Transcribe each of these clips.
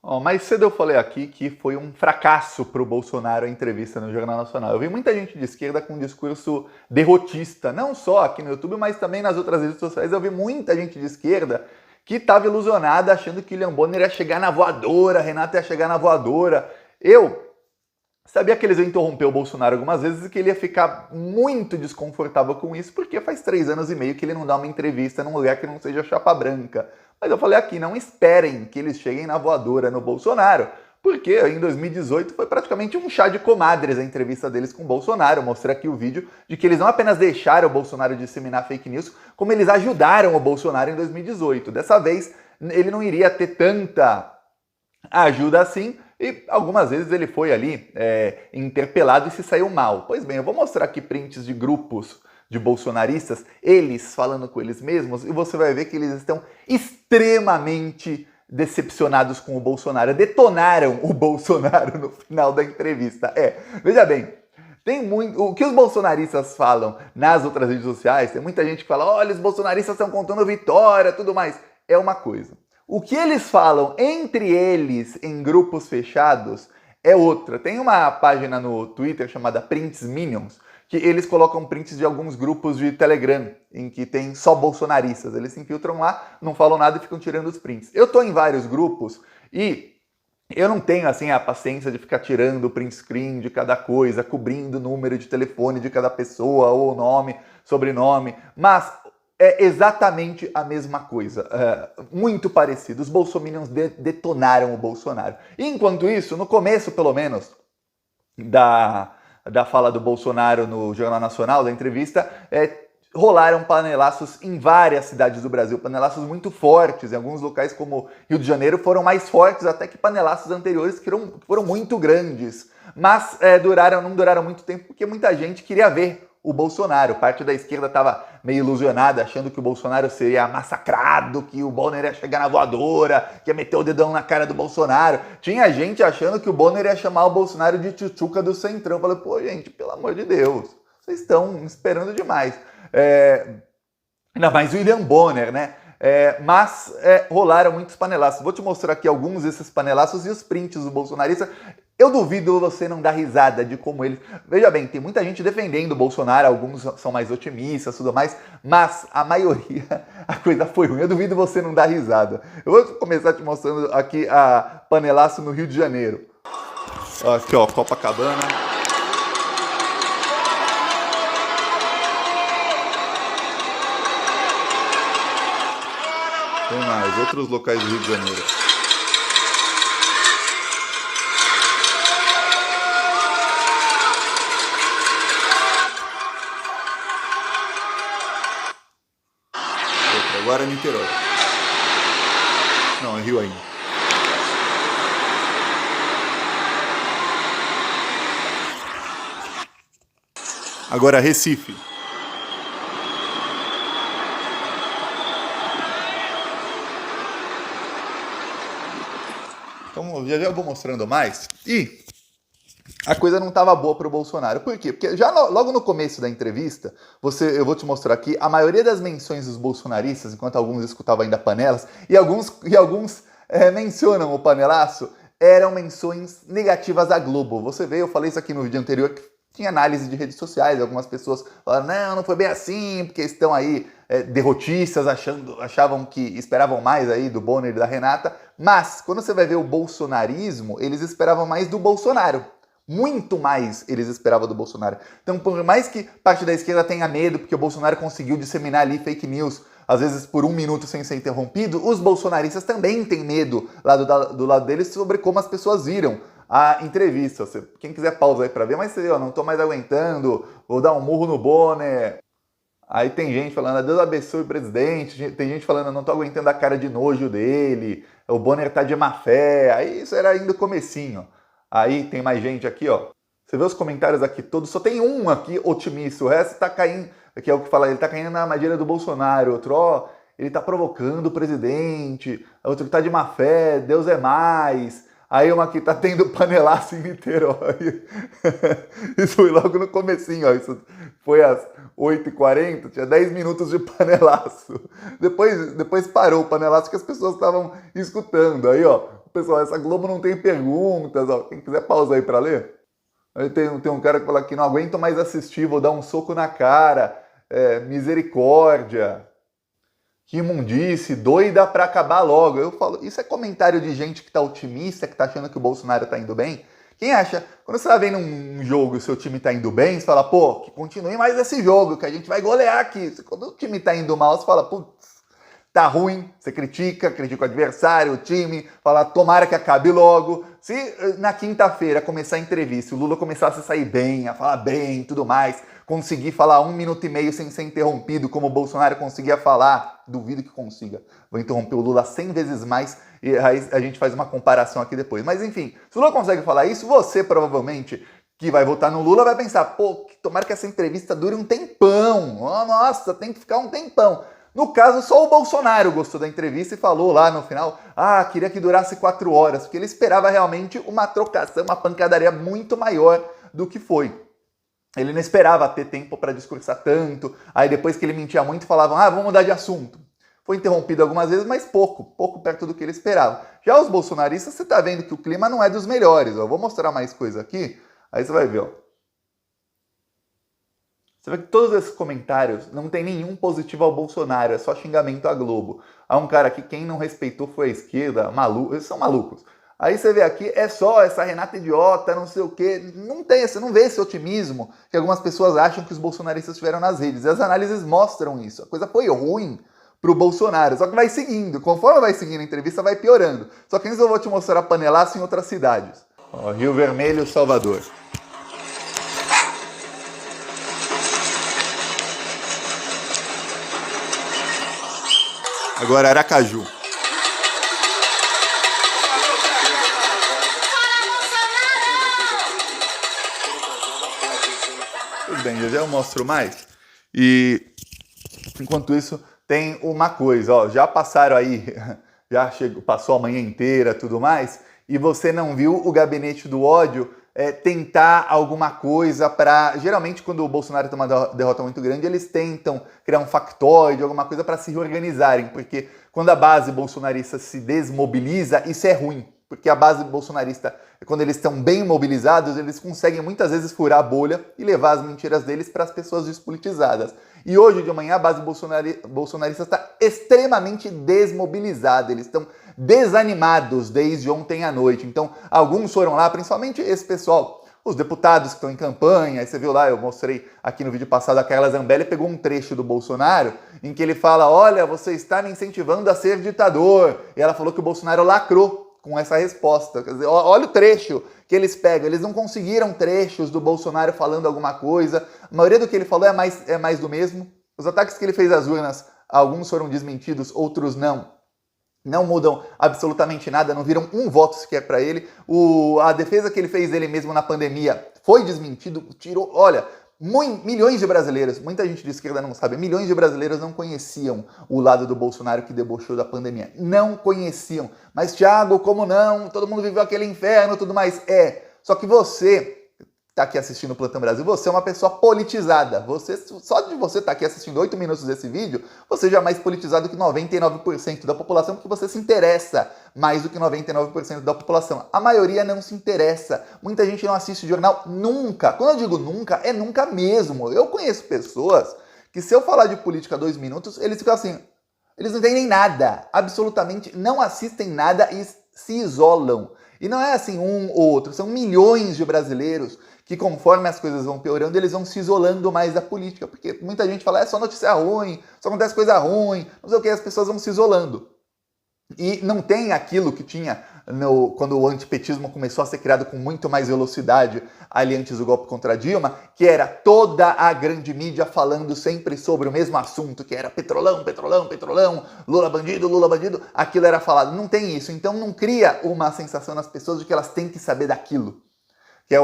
Ó, mais cedo eu falei aqui que foi um fracasso para o Bolsonaro a entrevista no Jornal Nacional. Eu vi muita gente de esquerda com um discurso derrotista, não só aqui no YouTube, mas também nas outras redes sociais. Eu vi muita gente de esquerda que estava ilusionada achando que William Bonner ia chegar na voadora, Renato ia chegar na voadora. Eu sabia que eles iam interromper o Bolsonaro algumas vezes e que ele ia ficar muito desconfortável com isso, porque faz 3 anos e meio que ele não dá uma entrevista num lugar que não seja chapa branca. Mas eu falei aqui, não esperem que eles cheguem na voadora no Bolsonaro, porque em 2018 foi praticamente um chá de comadres a entrevista deles com o Bolsonaro. Eu mostrei aqui o vídeo de que eles não apenas deixaram o Bolsonaro disseminar fake news, como eles ajudaram o Bolsonaro em 2018. Dessa vez, ele não iria ter tanta ajuda assim, e algumas vezes ele foi ali interpelado e se saiu mal. Pois bem, eu vou mostrar aqui prints de grupos de bolsonaristas, eles falando com eles mesmos, e você vai ver que eles estão extremamente decepcionados com o Bolsonaro, detonaram o Bolsonaro no final da entrevista. Veja bem, tem muito. O que os bolsonaristas falam nas outras redes sociais, tem muita gente que fala: olha, os bolsonaristas estão contando vitória, tudo mais. É uma coisa. O que eles falam entre eles em grupos fechados é outra. Tem uma página no Twitter chamada Prints Minions, que eles colocam prints de alguns grupos de Telegram, em que tem só bolsonaristas. Eles se infiltram lá, não falam nada e ficam tirando os prints. Eu tô em vários grupos e eu não tenho assim a paciência de ficar tirando o print screen de cada coisa, cobrindo o número de telefone de cada pessoa, ou nome, sobrenome, mas é exatamente a mesma coisa, muito parecido. Os bolsominions detonaram o Bolsonaro. E enquanto isso, no começo pelo menos da fala do Bolsonaro no Jornal Nacional, da entrevista, rolaram panelaços em várias cidades do Brasil, panelaços muito fortes, em alguns locais como Rio de Janeiro foram mais fortes até que panelaços anteriores que foram muito grandes, mas não duraram muito tempo porque muita gente queria ver o Bolsonaro. Parte da esquerda estava meio ilusionada, achando que o Bolsonaro seria massacrado, que o Bonner ia chegar na voadora, que ia meter o dedão na cara do Bolsonaro. Tinha gente achando que o Bonner ia chamar o Bolsonaro de tchutchuca do Centrão. Eu falei, pô, gente, pelo amor de Deus, vocês estão esperando demais. Ainda mais o William Bonner, né? Mas rolaram muitos panelaços. Vou te mostrar aqui alguns desses panelaços e os prints do bolsonarista. Eu duvido você não dar risada de como eles... Veja bem, tem muita gente defendendo o Bolsonaro, alguns são mais otimistas e tudo mais, mas a maioria, a coisa foi ruim. Eu duvido você não dar risada. Eu vou começar te mostrando aqui a panelaço no Rio de Janeiro. Aqui, ó, Copacabana. Tem mais, outros locais do Rio de Janeiro. Agora é Niterói. Não, é Rio ainda. Agora Recife. Então já vou mostrando mais. E a coisa não estava boa para o Bolsonaro. Por quê? Porque já logo no começo da entrevista, eu vou te mostrar aqui, a maioria das menções dos bolsonaristas, enquanto alguns escutavam ainda panelas, e alguns mencionam o panelaço, eram menções negativas à Globo. Você vê, eu falei isso aqui no vídeo anterior, que tinha análise de redes sociais, algumas pessoas falaram, não foi bem assim, porque estão aí derrotistas, achavam que esperavam mais aí do Bonner e da Renata, mas quando você vai ver o bolsonarismo, eles esperavam mais do Bolsonaro. Muito mais eles esperavam do Bolsonaro. Então, por mais que parte da esquerda tenha medo, porque o Bolsonaro conseguiu disseminar ali fake news, às vezes por 1 minuto sem ser interrompido, os bolsonaristas também têm medo lá do lado deles sobre como as pessoas viram a entrevista. Quem quiser pausa aí pra ver, mas você, não tô mais aguentando, vou dar um murro no Bonner. Aí tem gente falando, Deus abençoe o presidente, tem gente falando, não tô aguentando a cara de nojo dele, o Bonner tá de má fé. Aí isso era ainda o comecinho. Aí tem mais gente aqui, ó. Você vê os comentários aqui todos, só tem um aqui otimista, o resto tá caindo, que é o que fala, ele tá caindo na armadilha do Bolsonaro, outro, ó, ele tá provocando o presidente, outro que tá de má fé, Deus é mais. Aí uma aqui, tá tendo panelaço em Niterói. Isso foi logo no comecinho, ó. Isso foi às 8h40, tinha 10 minutos de panelaço. Depois parou o panelaço que as pessoas estavam escutando. Aí, ó, pessoal, essa Globo não tem perguntas, ó. Quem quiser pausa aí pra ler. Aí tem um cara que fala que não aguento mais assistir, vou dar um soco na cara. Misericórdia. Que imundice, doida pra acabar logo. Eu falo, isso é comentário de gente que tá otimista, que tá achando que o Bolsonaro tá indo bem? Quem acha, quando você tá vendo um jogo e o seu time tá indo bem, você fala, pô, que continue mais esse jogo, que a gente vai golear aqui. Quando o time tá indo mal, você fala, putz, tá ruim, você critica o adversário, o time, fala, tomara que acabe logo. Se na quinta-feira começar a entrevista, o Lula começasse a sair bem, a falar bem e tudo mais, conseguir falar 1 minuto e meio sem ser interrompido, como o Bolsonaro conseguia falar, duvido que consiga. Vou interromper o Lula 100 vezes mais e aí a gente faz uma comparação aqui depois. Mas enfim, se o Lula consegue falar isso, você provavelmente, que vai votar no Lula, vai pensar, pô, tomara que essa entrevista dure um tempão. Oh, nossa, tem que ficar um tempão. No caso, só o Bolsonaro gostou da entrevista e falou lá no final, queria que durasse 4 horas, porque ele esperava realmente uma trocação, uma pancadaria muito maior do que foi. Ele não esperava ter tempo para discursar tanto, aí depois que ele mentia muito falavam, vamos mudar de assunto. Foi interrompido algumas vezes, mas pouco perto do que ele esperava. Já os bolsonaristas, você tá vendo que o clima não é dos melhores. Ó. Eu vou mostrar mais coisa aqui, aí você vai ver, ó. Você vê que todos esses comentários não tem nenhum positivo ao Bolsonaro, é só xingamento à Globo. Há um cara aqui, quem não respeitou foi a esquerda, maluco, eles são malucos. Aí você vê aqui, é só essa Renata idiota, não sei o quê. Você não vê esse otimismo que algumas pessoas acham que os bolsonaristas tiveram nas redes. E as análises mostram isso. A coisa foi ruim pro Bolsonaro, só que vai seguindo. Conforme vai seguindo a entrevista, vai piorando. Só que antes eu vou te mostrar panelaço em outras cidades. Ó, Rio Vermelho, Salvador. Agora Aracaju. Tudo bem, já eu mostro mais. E enquanto isso, tem uma coisa, ó, já passaram aí, passou a manhã inteira, tudo mais, e você não viu o gabinete do ódio tentar alguma coisa para... Geralmente, quando o Bolsonaro tem uma derrota muito grande, eles tentam criar um factoide, alguma coisa para se reorganizarem, porque quando a base bolsonarista se desmobiliza, isso é ruim. Porque a base bolsonarista, quando eles estão bem mobilizados, eles conseguem muitas vezes furar a bolha e levar as mentiras deles para as pessoas despolitizadas. E hoje de manhã a base bolsonarista está extremamente desmobilizada, eles estão desanimados desde ontem à noite. Então, alguns foram lá, principalmente esse pessoal, os deputados que estão em campanha. Aí você viu lá, eu mostrei aqui no vídeo passado, a Carla Zambelli pegou um trecho do Bolsonaro em que ele fala, olha, você está me incentivando a ser ditador. E ela falou que o Bolsonaro lacrou com essa resposta. Quer dizer, olha o trecho que eles pegam. Eles não conseguiram trechos do Bolsonaro falando alguma coisa. A maioria do que ele falou é mais do mesmo. Os ataques que ele fez às urnas, alguns foram desmentidos, outros não. Não mudam absolutamente nada, não viram um voto sequer para ele. A defesa que ele fez dele mesmo na pandemia foi desmentido, tirou... Olha, milhões de brasileiros, muita gente de esquerda não sabe, milhões de brasileiros não conheciam o lado do Bolsonaro que debochou da pandemia. Não conheciam. Mas, Thiago, como não? Todo mundo viveu aquele inferno e tudo mais. Só que você tá aqui assistindo o Plantão Brasil, você é uma pessoa politizada. Só de você estar aqui assistindo 8 minutos desse vídeo, você já é mais politizado que 99% da população, porque você se interessa mais do que 99% da população. A maioria não se interessa. Muita gente não assiste jornal nunca. Quando eu digo nunca, é nunca mesmo. Eu conheço pessoas que, se eu falar de política 2 minutos, eles ficam assim, eles não entendem nada, absolutamente não assistem nada e se isolam. E não é assim um ou outro, são milhões de brasileiros que, conforme as coisas vão piorando, eles vão se isolando mais da política, porque muita gente fala, é só notícia ruim, só acontece coisa ruim, não sei o que, as pessoas vão se isolando. E não tem aquilo que tinha quando o antipetismo começou a ser criado com muito mais velocidade ali antes do golpe contra Dilma, que era toda a grande mídia falando sempre sobre o mesmo assunto, que era petrolão, petrolão, petrolão, Lula bandido, aquilo era falado. Não tem isso, então não cria uma sensação nas pessoas de que elas têm que saber daquilo. Que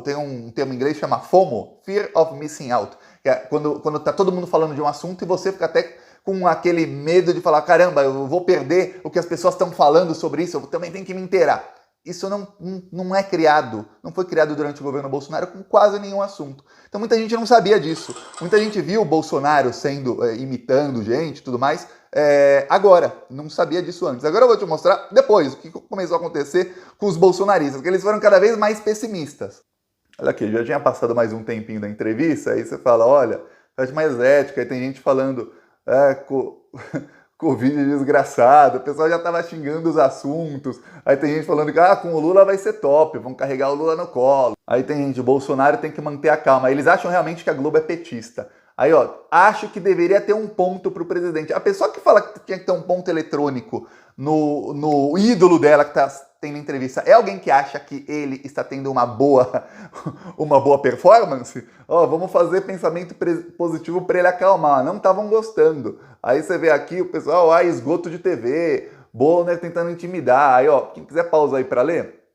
tem um termo em inglês que chama FOMO, Fear of Missing Out, que é quando tá todo mundo falando de um assunto e você fica até com aquele medo de falar, caramba, eu vou perder o que as pessoas estão falando sobre isso, eu também tenho que me inteirar. isso não é criado, não foi criado durante o governo Bolsonaro com quase nenhum assunto. Então muita gente não sabia disso. Muita gente viu o Bolsonaro imitando gente e tudo mais, agora, não sabia disso antes. Agora eu vou te mostrar depois o que começou a acontecer com os bolsonaristas, que eles foram cada vez mais pessimistas. Olha aqui, já tinha passado mais um tempinho da entrevista, aí você fala, olha, faz mais ética, aí tem gente falando, Covid desgraçado, o pessoal já tava xingando os assuntos, aí tem gente falando que com o Lula vai ser top, vão carregar o Lula no colo. Aí tem gente, o Bolsonaro tem que manter a calma, eles acham realmente que a Globo é petista. Aí, acho que deveria ter um ponto pro presidente. A pessoa que fala que tinha que ter um ponto eletrônico no ídolo dela que tá tendo entrevista, é alguém que acha que ele está tendo uma boa performance? Vamos fazer pensamento positivo para ele acalmar. Não estavam gostando. Aí você vê aqui o pessoal, esgoto de TV, Bonner tentando intimidar. Aí, quem quiser pausa aí para ler.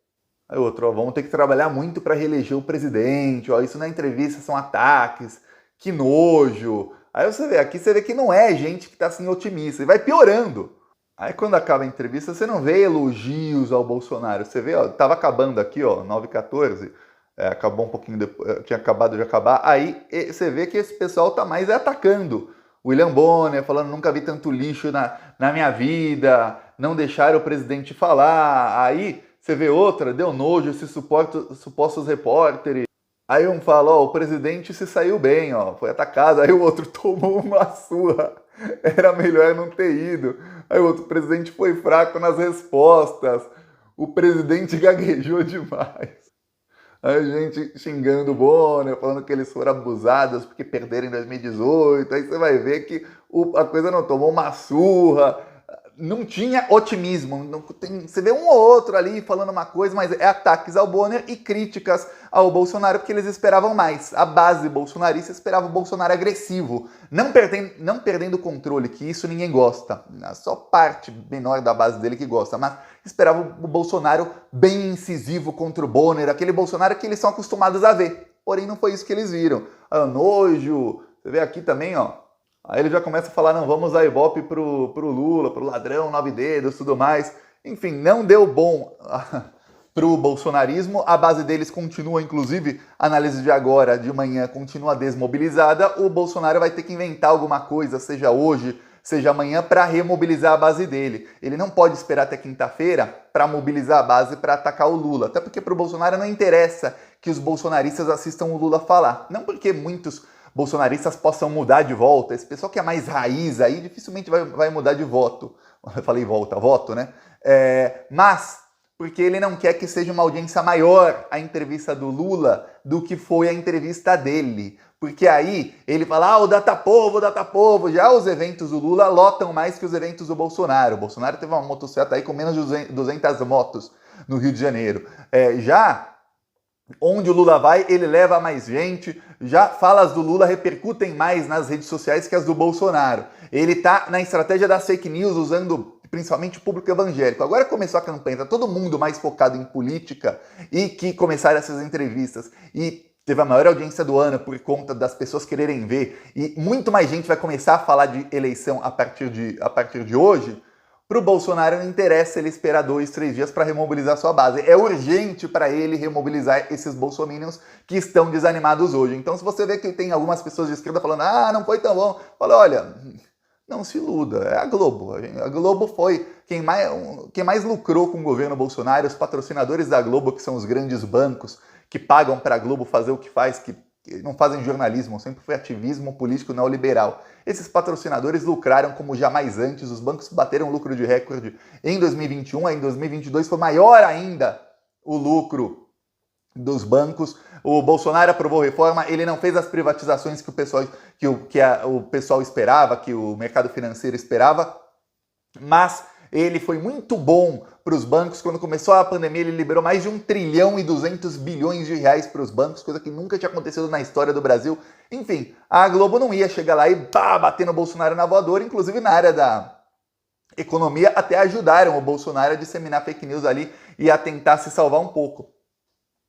Aí outro, vamos ter que trabalhar muito para reeleger o presidente. Isso na entrevista são ataques. Que nojo. Aí você vê que não é gente que está assim otimista. E vai piorando. Aí quando acaba a entrevista, você não vê elogios ao Bolsonaro. Você vê, tava acabando aqui, 9h14, acabou um pouquinho depois, tinha acabado de acabar. Aí você vê que esse pessoal tá mais atacando. William Bonner falando, nunca vi tanto lixo na minha vida, não deixaram o presidente falar. Aí você vê outra, deu nojo esses supostos repórteres. Aí um fala, o presidente se saiu bem, foi atacado. Aí o outro tomou uma surra, era melhor não ter ido. Aí o outro, presidente foi fraco nas respostas, o presidente gaguejou demais. Aí a gente xingando o Bonner, falando que eles foram abusados porque perderam em 2018. Aí você vai ver que a coisa não tomou uma surra. Não tinha otimismo, você vê um ou outro ali falando uma coisa, mas é ataques ao Bonner e críticas ao Bolsonaro, porque eles esperavam mais. A base bolsonarista esperava o Bolsonaro agressivo, não perdendo o controle, que isso ninguém gosta, só parte menor da base dele que gosta, mas esperava o Bolsonaro bem incisivo contra o Bonner, aquele Bolsonaro que eles são acostumados a ver, porém não foi isso que eles viram. Nojo, você vê aqui também, Aí ele já começa a falar, não, vamos dar ibope pro Lula, pro ladrão, 9 dedos, tudo mais. Enfim, não deu bom pro bolsonarismo. A base deles continua, inclusive, a análise de agora, de manhã, continua desmobilizada. O Bolsonaro vai ter que inventar alguma coisa, seja hoje, seja amanhã, para remobilizar a base dele. Ele não pode esperar até quinta-feira para mobilizar a base para atacar o Lula. Até porque pro Bolsonaro não interessa que os bolsonaristas assistam o Lula falar. Não porque muitos bolsonaristas possam mudar de volta. Esse pessoal que é mais raiz aí dificilmente vai mudar de voto. Eu falei voto, né? Mas porque ele não quer que seja uma audiência maior a entrevista do Lula do que foi a entrevista dele. Porque aí ele fala, o Datapovo. Já os eventos do Lula lotam mais que os eventos do Bolsonaro. O Bolsonaro teve uma motocicleta aí com menos de 200 motos no Rio de Janeiro. Já onde o Lula vai, ele leva mais gente. Já falas do Lula repercutem mais nas redes sociais que as do Bolsonaro. Ele tá na estratégia das fake news, usando principalmente o público evangélico. Agora começou a campanha, tá todo mundo mais focado em política e que começaram essas entrevistas. E teve a maior audiência do ano por conta das pessoas quererem ver. E muito mais gente vai começar a falar de eleição a partir de hoje. Para o Bolsonaro não interessa ele esperar 2, 3 dias para remobilizar sua base. É urgente para ele remobilizar esses bolsominions que estão desanimados hoje. Então, se você vê que tem algumas pessoas de esquerda falando não foi tão bom, fala, olha, não se iluda, é a Globo. A Globo foi quem mais lucrou com o governo Bolsonaro, os patrocinadores da Globo, que são os grandes bancos que pagam para a Globo fazer o que faz, que não fazem jornalismo, sempre foi ativismo político neoliberal. Esses patrocinadores lucraram como jamais antes, os bancos bateram lucro de recorde em 2021, em 2022 foi maior ainda o lucro dos bancos. O Bolsonaro aprovou reforma, ele não fez as privatizações que o pessoal esperava, que o mercado financeiro esperava, mas ele foi muito bom para os bancos. Quando começou a pandemia, ele liberou mais de 1 trilhão e 200 bilhões de reais para os bancos, coisa que nunca tinha acontecido na história do Brasil. Enfim, a Globo não ia chegar lá e bater no Bolsonaro na voadora, inclusive na área da economia, até ajudaram o Bolsonaro a disseminar fake news ali e a tentar se salvar um pouco.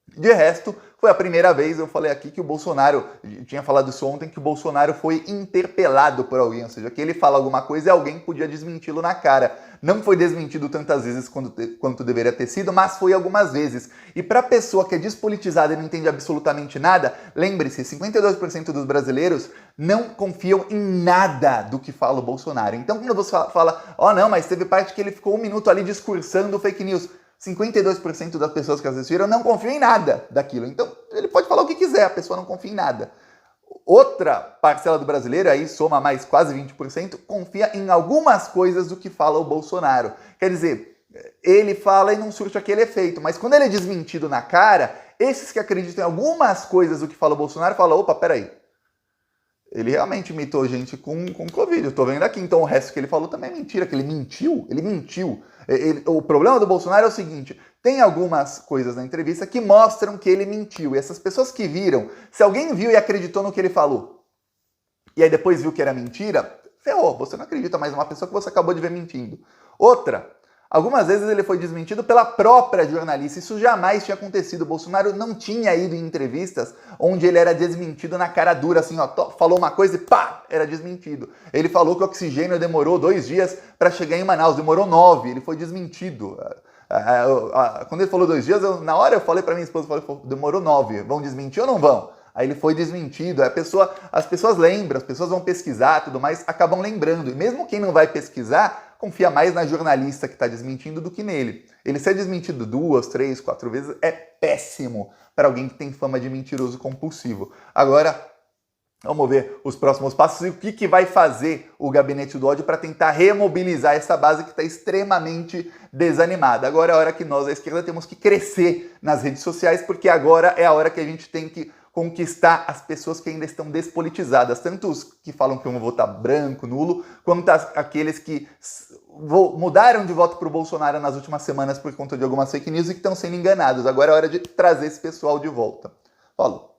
De resto, foi a primeira vez, eu falei aqui que o Bolsonaro, tinha falado isso ontem, que o Bolsonaro foi interpelado por alguém, ou seja, que ele fala alguma coisa e alguém podia desmenti-lo na cara. Não foi desmentido tantas vezes quanto deveria ter sido, mas foi algumas vezes. E para a pessoa que é despolitizada e não entende absolutamente nada, lembre-se, 52% dos brasileiros não confiam em nada do que fala o Bolsonaro. Então quando você fala, não, mas teve parte que ele ficou 1 minuto ali discursando fake news, 52% das pessoas que assistiram não confiam em nada daquilo. Então, ele pode falar o que quiser, a pessoa não confia em nada. Outra parcela do brasileiro, aí soma mais quase 20%, confia em algumas coisas do que fala o Bolsonaro. Quer dizer, ele fala e não surte aquele efeito, mas quando ele é desmentido na cara, esses que acreditam em algumas coisas do que fala o Bolsonaro falam, opa, peraí, ele realmente imitou gente com Covid, eu tô vendo aqui, então o resto que ele falou também é mentira, que ele mentiu. O problema do Bolsonaro é o seguinte, tem algumas coisas na entrevista que mostram que ele mentiu, e essas pessoas que viram, se alguém viu e acreditou no que ele falou, e aí depois viu que era mentira, ferrou, você não acredita mais numa pessoa que você acabou de ver mentindo. Outra, algumas vezes ele foi desmentido pela própria jornalista. Isso jamais tinha acontecido. O Bolsonaro não tinha ido em entrevistas onde ele era desmentido na cara dura, assim, falou uma coisa e pá, era desmentido. Ele falou que o oxigênio demorou 2 dias para chegar em Manaus, demorou 9, ele foi desmentido. Quando ele falou 2 dias, na hora eu falei para minha esposa, demorou 9, vão desmentir ou não vão? Aí ele foi desmentido, as pessoas lembram, as pessoas vão pesquisar, tudo mais, acabam lembrando. E mesmo quem não vai pesquisar, confia mais na jornalista que está desmentindo do que nele. Ele ser desmentido 2, 3, 4 vezes é péssimo para alguém que tem fama de mentiroso compulsivo. Agora, vamos ver os próximos passos e o que vai fazer o Gabinete do Ódio para tentar remobilizar essa base que está extremamente desanimada. Agora é a hora que nós, a esquerda, temos que crescer nas redes sociais, porque agora é a hora que a gente tem que conquistar as pessoas que ainda estão despolitizadas, tanto os que falam que vão votar branco, nulo, quanto aqueles que mudaram de voto para o Bolsonaro nas últimas semanas por conta de algumas fake news e que estão sendo enganados. Agora é hora de trazer esse pessoal de volta. Falou!